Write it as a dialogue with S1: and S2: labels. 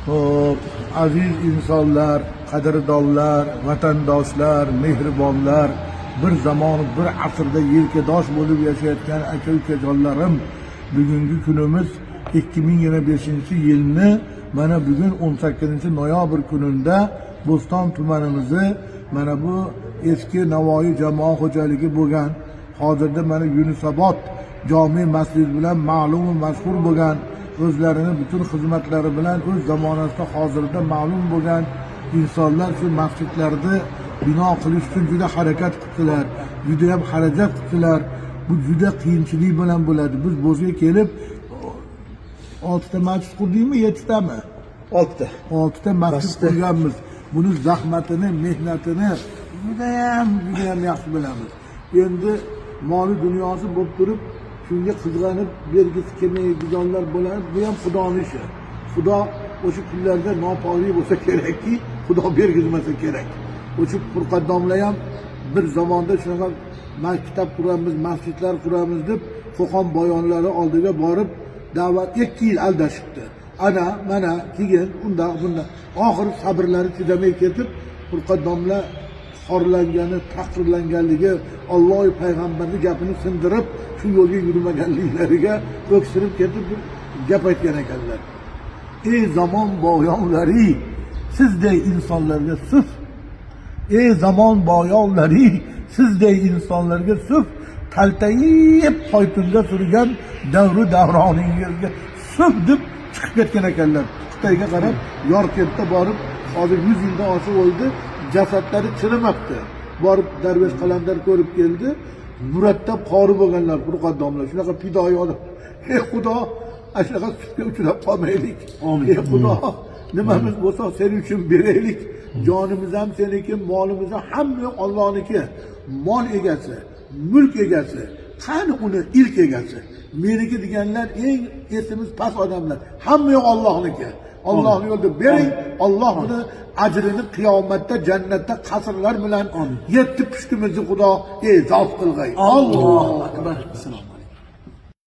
S1: Xo'p, aziz insonlar, qadrdonlar, vatandoshlar, mehribonlar, bir zamon, bir asrda yelkadosh bo'lib yashayotgan aka-ukajonlarim, bugungi kunimiz 2025-yilni mana bugun 18-noyabr kunida Bo'ston tumanimizni mana bu eski Navoiy jamoat xo'jaligi bo'lgan, hozirda mana Yunusobod jome masjid bilan ma'lum va mashhur bo'lgan, o'zlarini butun xizmatlari bilan o'z zamonasida hozirda ma'lum bo'lgan insonlar shu masjidlarni bino qilish uchun juda harakat qildilar, juda ham xarajat qildilar. Bu juda qiyinchilik bilan bo'ladi. Biz Bo'zga kelib 6 ta masjid qurdikmi, 7 tami? 6 ta masjid qurganmiz. Buni zahmatini, mehnatini juda ham yaxshi bilamiz. Endi moli dunyosi bo'lib turib, shunga qizg'anib bergisi kelmaydiganlar bo'ladi. Bu ham Xudoning ishi. Xudo o'sha kunlarda nopoklik bo'lsa kerakki, Xudo bergizmasa kerak. O'sha Furqatdomlar ham bir zamonda shunaqa maktab quramiz, masjidlar quramiz deb Qo'qon boyonlari oldiga borib da'vat 2 yil aldashibdi. Ana, mana, keyin unda oxir sabrlari chidamay ketib, Furqatdomlar xorlangani, taqdirlanganligi, Alloh payg'ambarning gapini sindirib, shu yo'lga yurmaganliklariga o'ksirib ketib gap aytgan ekanlar. Ey zamon boyonlari, sizday insonlarga suf. Ey zamon boyonlari, sizday insonlarga suf. Taltayib poytunda surgan davru davroningizga suf deb chiqib ketgan ekanlar. Xitoyga qarab, Yorkentda borib, hozir 100 yildan oshib o'ldi, jasadlari chirimabdi. Borib Darvesh Qalandar ko'rib keldi. Murattab qori bo'lganlar, Furqatdomlar, shunaqa fidoyi odam. Ey Xudo, ashaqa sufga uchrab qolmaylik. Ey Xudo, nimamiz bo'lsa sen uchun beraylik. Jonimiz ham seniki, molimiz ham hamma Allohniki. Mol egasi, mulk egasi, qani uni ilk egasi. Meniki deganlar eng esimiz past odamlar. Hamma Allohniki. Allohning yo'lida bering, Alloh buni ajrini qiyomatda, jannatda qasrlar bilan 7 pushtimizni Xudo zavq qilg'ay. Allohu akbar.